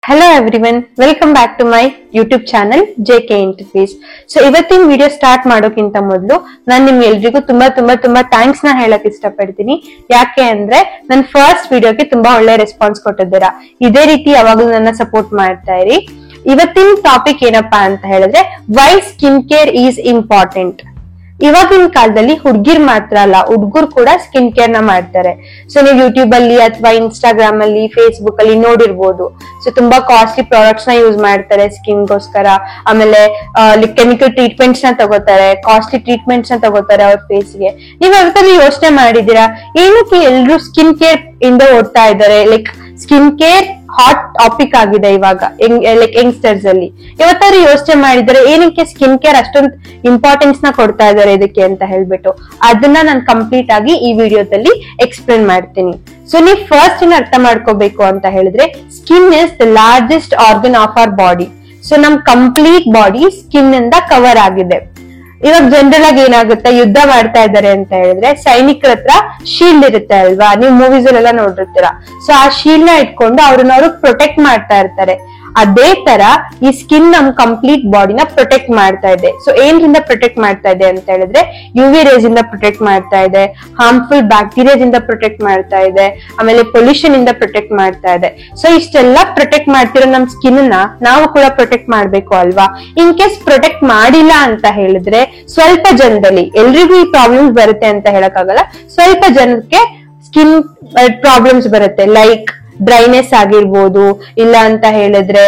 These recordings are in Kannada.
Hello everyone, welcome back to my YouTube channel JK Interface. So ಇವತ್ತಿನ ವಿಡಿಯೋ ಸ್ಟಾರ್ಟ್ ಮಾಡೋಕ್ಕಿಂತ ಮೊದಲು ನಾನು ನಿಮ್ಗೆಲ್ರಿಗೂ ತುಂಬಾ ಥ್ಯಾಂಕ್ಸ್ ನ ಹೇಳಕ್ ಇಷ್ಟಪಡ್ತೀನಿ. ಯಾಕೆ ಅಂದ್ರೆ ನನ್ನ ಫಸ್ಟ್ ವಿಡಿಯೋಗೆ ತುಂಬಾ ಒಳ್ಳೆ ರೆಸ್ಪಾನ್ಸ್ ಕೊಟ್ಟಿದ್ದೀರಾ. ಇದೇ ರೀತಿ ಯಾವಾಗಲೂ ನನ್ನ ಸಪೋರ್ಟ್ ಮಾಡ್ತಾ ಇರಿ. ಇವತ್ತಿನ ಟಾಪಿಕ್ ಏನಪ್ಪಾ ಅಂತ ಹೇಳಿದ್ರೆ why skin care is important. ಇವಾಗಿನ ಕಾಲದಲ್ಲಿ ಹುಡುಗಿರ್ ಮಾತ್ರ ಅಲ್ಲ, ಹುಡುಗರು ಕೂಡ ಸ್ಕಿನ್ ಕೇರ್ ನ ಮಾಡ್ತಾರೆ. ಸೊ ನೀವು ಯೂಟ್ಯೂಬ್ ಅಲ್ಲಿ ಅಥವಾ ಇನ್ಸ್ಟಾಗ್ರಾಮ್ ಅಲ್ಲಿ, ಫೇಸ್ಬುಕ್ ಅಲ್ಲಿ ನೋಡಿರ್ಬೋದು. ಸೊ ತುಂಬಾ ಕಾಸ್ಟ್ಲಿ ಪ್ರಾಡಕ್ಟ್ಸ್ ನ ಯೂಸ್ ಮಾಡ್ತಾರೆ ಸ್ಕಿನ್ ಗೋಸ್ಕರ. ಆಮೇಲೆ ಕೆಮಿಕಲ್ ಟ್ರೀಟ್ಮೆಂಟ್ಸ್ ನ ತಗೋತಾರೆ, ಕಾಸ್ಟ್ಲಿ ಟ್ರೀಟ್ಮೆಂಟ್ಸ್ ನ ತಗೋತಾರೆ ಅವ್ರ ಫೇಸ್ ಗೆ. ನೀವ್ ಯಾವತ್ತಾದ್ರೂ ಯೋಚನೆ ಮಾಡಿದೀರಾ ಏನಕ್ಕೆ ಎಲ್ರು ಸ್ಕಿನ್ ಕೇರ್ ಇಂದ ಓಡ್ತಾ ಇದ್ದಾರೆ? Like skin care hot topic ಆಗಿದೆ ಇವಾಗ ಲೈಕ್ ಯಂಗ್ಸ್ಟರ್ಸ್ ಅಲ್ಲಿ. ಯಾವತ್ತಾದ್ರೂ ಯೋಚನೆ ಮಾಡಿದ್ರೆ ಏನಕ್ಕೆ ಸ್ಕಿನ್ ಕೇರ್ ಅಷ್ಟೊಂದು ಇಂಪಾರ್ಟೆನ್ಸ್ ನ ಕೊಡ್ತಾ ಇದಾರೆ ಇದಕ್ಕೆ ಅಂತ ಹೇಳ್ಬಿಟ್ಟು ಅದನ್ನ ನಾನು ಕಂಪ್ಲೀಟ್ ಆಗಿ ಈ ವಿಡಿಯೋದಲ್ಲಿ ಎಕ್ಸ್ಪ್ಲೇನ್ ಮಾಡ್ತೀನಿ. ಸೊ ನೀವು ಫಸ್ಟ್ ಏನ್ ಅರ್ಥ ಮಾಡ್ಕೋಬೇಕು ಅಂತ ಹೇಳಿದ್ರೆ skin is the largest organ of our body. So ನಮ್ ಕಂಪ್ಲೀಟ್ ಬಾಡಿ ಸ್ಕಿನ್ ಇಂದ ಕವರ್ ಆಗಿದೆ. ಇವಾಗ ಜನರಲ್ ಆಗಿ ಏನಾಗುತ್ತೆ, ಯುದ್ಧ ಮಾಡ್ತಾ ಇದ್ದಾರೆ ಅಂತ ಹೇಳಿದ್ರೆ ಸೈನಿಕರ ಹತ್ರ ಶೀಲ್ಡ್ ಇರುತ್ತೆ ಅಲ್ವಾ, ನೀವು ಮೂವೀಸ್ ಅಲ್ಲೆಲ್ಲ ನೋಡಿರ್ತೀರಾ. ಸೊ ಆ ಶೀಲ್ಡ್ ನ ಇಟ್ಕೊಂಡು ಅವ್ರು ಪ್ರೊಟೆಕ್ಟ್ ಮಾಡ್ತಾ ಇರ್ತಾರೆ. ಅದೇ ತರ ಈ ಸ್ಕಿನ್ ನಮ್ ಕಂಪ್ಲೀಟ್ ಬಾಡಿನ ಪ್ರೊಟೆಕ್ಟ್ ಮಾಡ್ತಾ ಇದೆ. ಸೊ ಏನ್ರಿಂದ ಪ್ರೊಟೆಕ್ಟ್ ಮಾಡ್ತಾ ಇದೆ ಅಂತ ಹೇಳಿದ್ರೆ UV ರೇಸ್ ಇಂದ ಪ್ರೊಟೆಕ್ಟ್ ಮಾಡ್ತಾ ಇದೆ, ಹಾರ್ಮ್ಫುಲ್ ಬ್ಯಾಕ್ಟೀರಿಯಾಸ್ ಇಂದ ಪ್ರೊಟೆಕ್ಟ್ ಮಾಡ್ತಾ ಇದೆ, ಆಮೇಲೆ ಪೊಲ್ಯೂಷನ್ ಇಂದ ಪ್ರೊಟೆಕ್ಟ್ ಮಾಡ್ತಾ ಇದೆ. ಸೊ ಇಷ್ಟೆಲ್ಲ ಪ್ರೊಟೆಕ್ಟ್ ಮಾಡ್ತಿರೋ ನಮ್ ಸ್ಕಿನ್ ನ ನಾವು ಕೂಡ ಪ್ರೊಟೆಕ್ಟ್ ಮಾಡ್ಬೇಕು ಅಲ್ವಾ. ಇನ್ ಕೇಸ್ ಪ್ರೊಟೆಕ್ಟ್ ಮಾಡಿಲ್ಲ ಅಂತ ಹೇಳಿದ್ರೆ ಸ್ವಲ್ಪ ಜನದಲ್ಲಿ, ಎಲ್ರಿಗೂ ಈ ಪ್ರಾಬ್ಲಮ್ಸ್ ಬರುತ್ತೆ ಅಂತ ಹೇಳಕ್ಕಾಗಲ್ಲ, ಸ್ವಲ್ಪ ಜನಕ್ಕೆ ಸ್ಕಿನ್ ಪ್ರಾಬ್ಲಮ್ಸ್ ಬರುತ್ತೆ. ಲೈಕ್ ಡ್ರೈನೆಸ್ ಆಗಿರ್ಬೋದು, ಇಲ್ಲ ಅಂತ ಹೇಳಿದ್ರೆ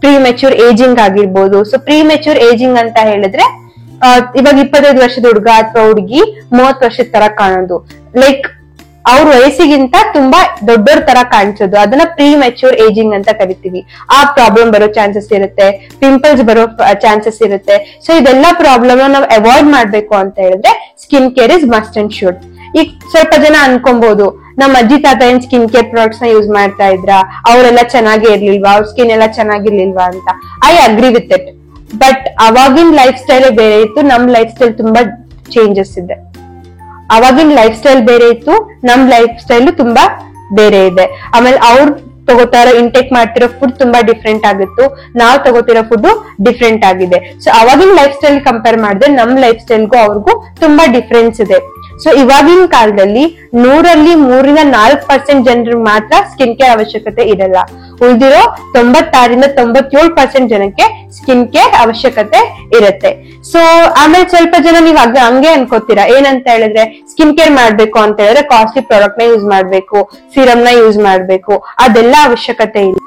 ಪ್ರೀ ಮೆಚೂರ್ ಏಜಿಂಗ್ ಆಗಿರ್ಬೋದು. ಸೊ ಪ್ರೀ ಮೆಚೂರ್ ಏಜಿಂಗ್ ಅಂತ ಹೇಳಿದ್ರೆ ಇವಾಗ 25 ವರ್ಷದ ಹುಡುಗ ಅಥವಾ ಹುಡುಗಿ 30 ವರ್ಷದ ತರ ಕಾಣೋದು, ಲೈಕ್ ಅವ್ರ ವಯಸ್ಸಿಗಿಂತ ತುಂಬಾ ದೊಡ್ಡವ್ರ ತರ ಕಾಣಿಸೋದು, ಅದನ್ನ ಪ್ರೀ ಮೆಚೂರ್ ಏಜಿಂಗ್ ಅಂತ ಕರಿತೀವಿ. ಆ ಪ್ರಾಬ್ಲಮ್ ಬರೋ ಚಾನ್ಸಸ್ ಇರುತ್ತೆ, ಪಿಂಪಲ್ಸ್ ಬರೋ ಚಾನ್ಸಸ್ ಇರುತ್ತೆ. ಸೊ ಇದೆಲ್ಲ ಪ್ರಾಬ್ಲಮ್ ನಾವು ಅವಾಯ್ಡ್ ಮಾಡ್ಬೇಕು ಅಂತ ಹೇಳಿದ್ರೆ skin care is must and should. ಈಗ ಸ್ವಲ್ಪ ಜನ ಅನ್ಕೊಬಹುದು, ನಮ್ಮ ಅಜ್ಜಿ ತಾತ ಏನ್ ಸ್ಕಿನ್ ಕೇರ್ ಪ್ರಾಡಕ್ಟ್ಸ್ ನ ಯೂಸ್ ಮಾಡ್ತಾ ಇದ್ರ, ಅವರೆಲ್ಲ ಚೆನ್ನಾಗೇ ಇರ್ಲಿಲ್ವಾ, ಅವ್ರ ಸ್ಕಿನ್ ಎಲ್ಲ ಚೆನ್ನಾಗಿರ್ಲಿಲ್ವಾ ಅಂತ. I agree with it. But ಅವಾಗಿನ ಲೈಫ್ ಸ್ಟೈಲ್ ಬೇರೆ ಇತ್ತು, ನಮ್ ಲೈಫ್ ಸ್ಟೈಲ್ ತುಂಬಾ ಚೇಂಜಸ್ ಇದೆ. ಅವಾಗಿನ ಲೈಫ್ ಸ್ಟೈಲ್ ಬೇರೆ ಇತ್ತು, ನಮ್ ಲೈಫ್ ಸ್ಟೈಲ್ ತುಂಬಾ ಬೇರೆ ಇದೆ. ಆಮೇಲೆ ಅವ್ರು ತಗೋತಾರೋ ಇಂಟೇಕ್ ಮಾಡ್ತಿರೋ ಫುಡ್ ತುಂಬಾ ಡಿಫ್ರೆಂಟ್ ಆಗಿತ್ತು, ನಾವ್ ತಗೋತಿರೋ ಫುಡ್ ಡಿಫ್ರೆಂಟ್ ಆಗಿದೆ. ಸೊ ಅವಾಗಿನ ಲೈಫ್ ಸ್ಟೈಲ್ ಕಂಪೇರ್ ಮಾಡಿದ್ರೆ ನಮ್ ಲೈಫ್ ಸ್ಟೈಲ್ಗೂ ಅವ್ರಿಗೂ ತುಂಬಾ ಡಿಫ್ರೆನ್ಸ್ ಇದೆ. ಸೊ ಇವಾಗಿನ ಕಾಲದಲ್ಲಿ 100ರಲ್ಲಿ 3ರಿಂದ 4% ಜನರಿಗೆ ಮಾತ್ರ ಸ್ಕಿನ್ ಕೇರ್ ಅವಶ್ಯಕತೆ ಇರಲ್ಲ. ಉಳಿದಿರೋ 96ರಿಂದ 97% ಜನಕ್ಕೆ ಸ್ಕಿನ್ ಕೇರ್ ಅವಶ್ಯಕತೆ ಇರುತ್ತೆ. ಸೊ ಆಮೇಲೆ ಸ್ವಲ್ಪ ಜನ ನೀವ್ ಹಂಗೆ ಅನ್ಕೋತೀರಾ, ಏನಂತ ಹೇಳಿದ್ರೆ ಸ್ಕಿನ್ ಕೇರ್ ಮಾಡ್ಬೇಕು ಅಂತ ಹೇಳಿದ್ರೆ ಕಾಸ್ಟ್ಲಿ ಪ್ರಾಡಕ್ಟ್ ನ ಯೂಸ್ ಮಾಡ್ಬೇಕು, ಸಿರಮ್ ನ ಯೂಸ್ ಮಾಡ್ಬೇಕು, ಅದೆಲ್ಲ ಅವಶ್ಯಕತೆ ಇಲ್ಲ.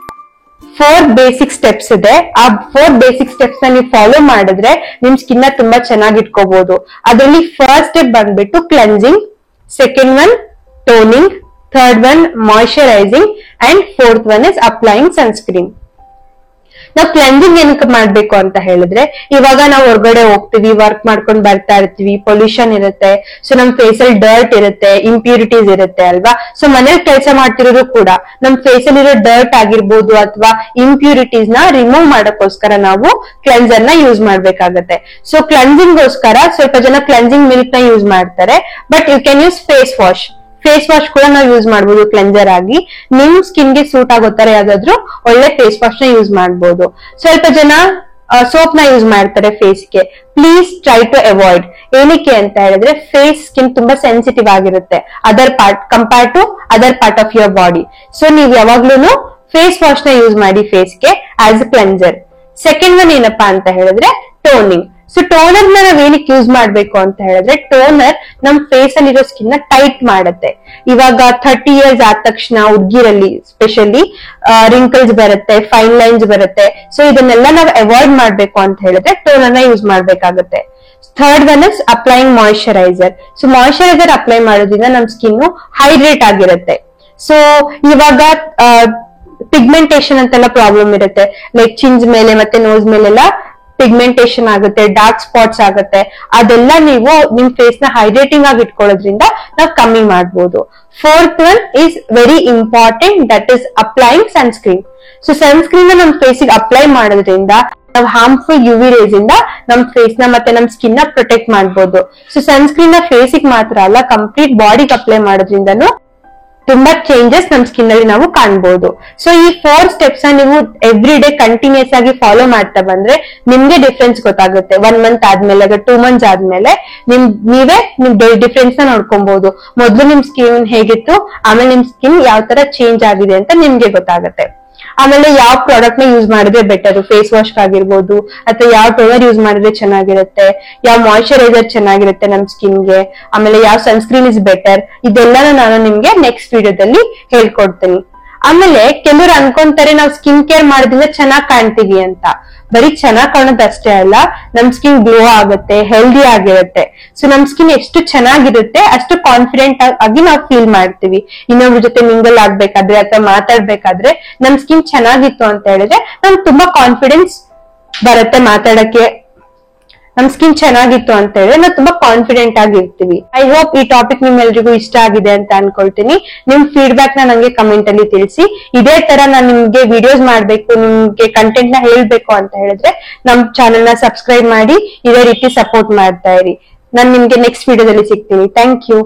4 ಬೇಸಿಕ್ ಸ್ಟೆಪ್ಸ್ ಇದೆ. ಆ 4 ಬೇಸಿಕ್ ಸ್ಟೆಪ್ಸ್ ನ ನೀವು ಫಾಲೋ ಮಾಡಿದ್ರೆ ನಿಮ್ ಸ್ಕಿನ್ ನ ತುಂಬಾ ಚೆನ್ನಾಗಿ ಇಟ್ಕೋಬಹುದು. ಅದರಲ್ಲಿ ಫಸ್ಟ್ ಸ್ಟೆಪ್ ಬಂದ್ಬಿಟ್ಟು cleansing, second one toning, third one moisturising and fourth one is applying sunscreen. ನಾವು ಕ್ಲೆನ್ಸಿಂಗ್ ಏನಕ್ಕೆ ಮಾಡ್ಬೇಕು ಅಂತ ಹೇಳಿದ್ರೆ ಇವಾಗ ನಾವು ಹೊರಗಡೆ ಹೋಗ್ತೀವಿ, ವರ್ಕ್ ಮಾಡ್ಕೊಂಡು ಬರ್ತಾ ಇರ್ತೀವಿ, ಪೊಲ್ಯೂಷನ್ ಇರುತ್ತೆ. ಸೊ ನಮ್ ಫೇಸ್ ಅಲ್ಲಿ ಡರ್ಟ್ ಇರುತ್ತೆ, ಇಂಪ್ಯೂರಿಟೀಸ್ ಇರುತ್ತೆ ಅಲ್ವಾ. ಸೊ ಮನೇಲಿ ಕೆಲಸ ಮಾಡ್ತಿರೋರು ಕೂಡ ನಮ್ ಫೇಸ್ ಅಲ್ಲಿ ಇರೋ ಡರ್ಟ್ ಆಗಿರ್ಬೋದು ಅಥವಾ ಇಂಪ್ಯೂರಿಟೀಸ್ ನ ರಿಮೂವ್ ಮಾಡಕ್ಕೋಸ್ಕರ ನಾವು ಕ್ಲೆನ್ಸರ್ ನ ಯೂಸ್ ಮಾಡ್ಬೇಕಾಗತ್ತೆ. ಸೊ ಕ್ಲೆನ್ಸಿಂಗ್ ಗೋಸ್ಕರ ಸ್ವಲ್ಪ ಜನ ಕ್ಲೆನ್ಸಿಂಗ್ ಮಿಲ್ಕ್ ನ ಯೂಸ್ ಮಾಡ್ತಾರೆ. But you can use face wash ಕೂಡ ನಾವು ಯೂಸ್ ಮಾಡ್ಬೋದು ಕ್ಲೆನ್ಸರ್ ಆಗಿ. ನಿಮ್ ಸ್ಕಿನ್ ಗೆ ಸೂಟ್ ಆಗೋ ತರ ಯಾವ್ದಾದ್ರು ಒಳ್ಳೆ ಫೇಸ್ ವಾಶ್ ನ ಯೂಸ್ ಮಾಡ್ಬೋದು. ಸ್ವಲ್ಪ ಜನ ಸೋಪ್ ನ ಯೂಸ್ ಮಾಡ್ತಾರೆ ಫೇಸ್ ಗೆ. Please try to avoid. ಏನಕ್ಕೆ ಅಂತ ಹೇಳಿದ್ರೆ ಫೇಸ್ ಸ್ಕಿನ್ ತುಂಬಾ ಸೆನ್ಸಿಟಿವ್ ಆಗಿರುತ್ತೆ compare to other part of your body. So ನೀವ್ ಯಾವಾಗ್ಲೂ ಫೇಸ್ ವಾಶ್ ನ ಯೂಸ್ ಮಾಡಿ ಫೇಸ್ ಗೆ as a cleanser. Second one ಏನಪ್ಪಾ ಅಂತ ಹೇಳಿದ್ರೆ ಟೋನಿಂಗ್. ಸೊ ಟೋನರ್ ನ ನಾವ್ ಏನಕ್ಕೆ ಯೂಸ್ ಮಾಡ್ಬೇಕು ಅಂತ ಹೇಳಿದ್ರೆ ಟೋನರ್ ನಮ್ ಫೇಸ್ ಅಲ್ಲಿರೋ ಸ್ಕಿನ್ ನ ಟೈಟ್ ಮಾಡುತ್ತೆ. ಇವಾಗ 30 ಇಯರ್ಸ್ ಆದ ತಕ್ಷಣ ಹುಡುಗಿರಲ್ಲಿ ಸ್ಪೆಷಲಿ ರಿಂಕಲ್ಸ್ ಬರುತ್ತೆ, ಫೈನ್ ಲೈನ್ಸ್ ಬರುತ್ತೆ. ಸೊ ಇದನ್ನೆಲ್ಲ ನಾವ್ ಅವಾಯ್ಡ್ ಮಾಡ್ಬೇಕು ಅಂತ ಹೇಳಿದ್ರೆ ಟೋನರ್ ನ ಯೂಸ್ ಮಾಡ್ಬೇಕಾಗುತ್ತೆ. Third one is applying moisturiser. So moisturiser apply ಮಾಡೋದ್ರಿಂದ ನಮ್ ಸ್ಕಿನ್ ಹೈಡ್ರೇಟ್ ಆಗಿರುತ್ತೆ. ಸೊ ಇವಾಗ ಪಿಗ್ಮೆಂಟೇಶನ್ ಅಂತೆಲ್ಲ ಪ್ರಾಬ್ಲಮ್ ಇರುತ್ತೆ, ಲೈಕ್ ಚಿನ್ಸ್ ಮೇಲೆ ಮತ್ತೆ ನೋಸ್ ಮೇಲೆಲ್ಲ ಪಿಗ್ಮೆಂಟೇಶನ್ ಆಗುತ್ತೆ, ಡಾರ್ಕ್ ಸ್ಪಾಟ್ಸ್ ಆಗುತ್ತೆ. ಅದೆಲ್ಲ ನೀವು ನಿಮ್ ಫೇಸ್ ನ ಹೈಡ್ರೇಟಿಂಗ್ ಆಗಿ ಇಟ್ಕೊಳ್ಳೋದ್ರಿಂದ ನಾವು ಕಮ್ಮಿ ಮಾಡ್ಬೋದು. Fourth one is very important, that is applying sunscreen. So sunscreen ನಮ್ ಫೇಸಿಗೆ ಅಪ್ಲೈ ಮಾಡೋದ್ರಿಂದ ನಾವು ಹಾರ್ಮ್ಫುಲ್ UV ರೇಸ್ ಇಂದ ನಮ್ ಫೇಸ್ ನ ಮತ್ತೆ ನಮ್ ಸ್ಕಿನ್ ನ ಪ್ರೊಟೆಕ್ಟ್ ಮಾಡ್ಬೋದು. ಸೊ ಸನ್ಸ್ಕ್ರೀನ್ ನ ಫೇಸಿಗೆ ಮಾತ್ರ ಅಲ್ಲ, ಕಂಪ್ಲೀಟ್ ಬಾಡಿಗೆ ಅಪ್ಲೈ ಮಾಡೋದ್ರಿಂದನು ತುಂಬಾ ಚೇಂಜಸ್ ನಮ್ ಸ್ಕಿನ್ ಅಲ್ಲಿ ನಾವು ಕಾಣ್ಬೋದು. ಸೊ ಈ 4 ಸ್ಟೆಪ್ಸ್ ನೀವು ಎವ್ರಿ ಡೇ ಕಂಟಿನ್ಯೂಸ್ ಆಗಿ ಫಾಲೋ ಮಾಡ್ತಾ ಬಂದ್ರೆ ನಿಮ್ಗೆ ಡಿಫ್ರೆನ್ಸ್ ಗೊತ್ತಾಗುತ್ತೆ. 1 ಮಂತ್ ಆದ್ಮೇಲೆ 2 ಮಂತ್ಸ್ ಆದ್ಮೇಲೆ ನೀವೇ ನಿಮ್ ಡಿಫ್ರೆನ್ಸ್ ನ ನೋಡ್ಕೊಬಹುದು. ಮೊದ್ಲು ನಿಮ್ ಸ್ಕಿನ್ ಹೇಗಿತ್ತು, ಆಮೇಲೆ ನಿಮ್ ಸ್ಕಿನ್ ಯಾವ ತರ ಚೇಂಜ್ ಆಗಿದೆ ಅಂತ ನಿಮ್ಗೆ ಗೊತ್ತಾಗುತ್ತೆ. ಆಮೇಲೆ ಯಾವ ಪ್ರಾಡಕ್ಟ್ ನ ಯೂಸ್ ಮಾಡಿದ್ರೆ ಬೆಟರ್, ಫೇಸ್ ವಾಶ್ ಆಗಿರ್ಬೋದು ಅಥವಾ ಯಾವ ಟೋನರ್ ಯೂಸ್ ಮಾಡಿದ್ರೆ ಚೆನ್ನಾಗಿರುತ್ತೆ, ಯಾವ ಮಾಯಿಶ್ಚರೈಸರ್ ಚೆನ್ನಾಗಿರುತ್ತೆ ನಮ್ ಸ್ಕಿನ್ಗೆ, ಆಮೇಲೆ ಯಾವ ಸನ್ಸ್ಕ್ರೀನ್ ಇಸ್ ಬೆಟರ್, ಇದೆಲ್ಲಾನು ನಾನು ನಿಮ್ಗೆ ನೆಕ್ಸ್ಟ್ ವಿಡಿಯೋದಲ್ಲಿ ಹೇಳ್ಕೊಡ್ತೀನಿ. ಆಮೇಲೆ ಕೆಲವರು ಅನ್ಕೊಂತಾರೆ ನಾವು ಸ್ಕಿನ್ ಕೇರ್ ಮಾಡೋದ್ರಿಂದ ಚೆನ್ನಾಗ್ ಕಾಣ್ತೀವಿ ಅಂತ. ಬರೀ ಚೆನ್ನಾಗ್ ಕಾಣೋದಷ್ಟೇ ಅಲ್ಲ, ನಮ್ ಸ್ಕಿನ್ ಗ್ಲೋ ಆಗುತ್ತೆ, ಹೆಲ್ದಿ ಆಗಿರುತ್ತೆ. ಸೊ ನಮ್ ಸ್ಕಿನ್ ಎಷ್ಟು ಚೆನ್ನಾಗಿರುತ್ತೆ ಅಷ್ಟು ಕಾನ್ಫಿಡೆಂಟ್ ಆಗಿ ನಾವು ಫೀಲ್ ಮಾಡ್ತೀವಿ. ಇನ್ನೊಬ್ರ ಜೊತೆ ಮಿಂಗಲ್ ಆಗ್ಬೇಕಾದ್ರೆ ಅಥವಾ ಮಾತಾಡ್ಬೇಕಾದ್ರೆ ನಮ್ ಸ್ಕಿನ್ ಚೆನ್ನಾಗಿತ್ತು ಅಂತ ಹೇಳಿದ್ರೆ ನಮ್ಗೆ ತುಂಬಾ ಕಾನ್ಫಿಡೆನ್ಸ್ ಬರುತ್ತೆ ಮಾತಾಡಕ್ಕೆ. ನಮ್ ಸ್ಕಿನ್ ಚೆನ್ನಾಗಿತ್ತು ಅಂತ ಹೇಳಿದ್ರೆ ನಾವು ತುಂಬಾ ಕಾನ್ಫಿಡೆಂಟ್ ಆಗಿರ್ತೀವಿ. ಐ ಹೋಪ್ ಈ ಟಾಪಿಕ್ ನಿಮ್ಮೆಲ್ರಿಗೂ ಇಷ್ಟ ಆಗಿದೆ ಅಂತ ಅನ್ಕೊಳ್ತೀನಿ. ನಿಮ್ ಫೀಡ್ಬ್ಯಾಕ್ ನ ನಂಗೆ ಕಮೆಂಟ್ ಅಲ್ಲಿ ತಿಳಿಸಿ. ಇದೇ ತರ ನಾನು ನಿಮ್ಗೆ ವಿಡಿಯೋಸ್ ಮಾಡ್ಬೇಕು, ನಿಮ್ಗೆ ಕಂಟೆಂಟ್ ನ ಹೇಳ್ಬೇಕು ಅಂತ ಹೇಳಿದ್ರೆ ನಮ್ ಚಾನೆಲ್ ನ ಸಬ್ಸ್ಕ್ರೈಬ್ ಮಾಡಿ ಇದೇ ರೀತಿ ಸಪೋರ್ಟ್ ಮಾಡ್ತಾ ಇರಿ. ನಾನು ನಿಮ್ಗೆ ನೆಕ್ಸ್ಟ್ ವಿಡಿಯೋದಲ್ಲಿ ಸಿಗ್ತೀನಿ. Thank you.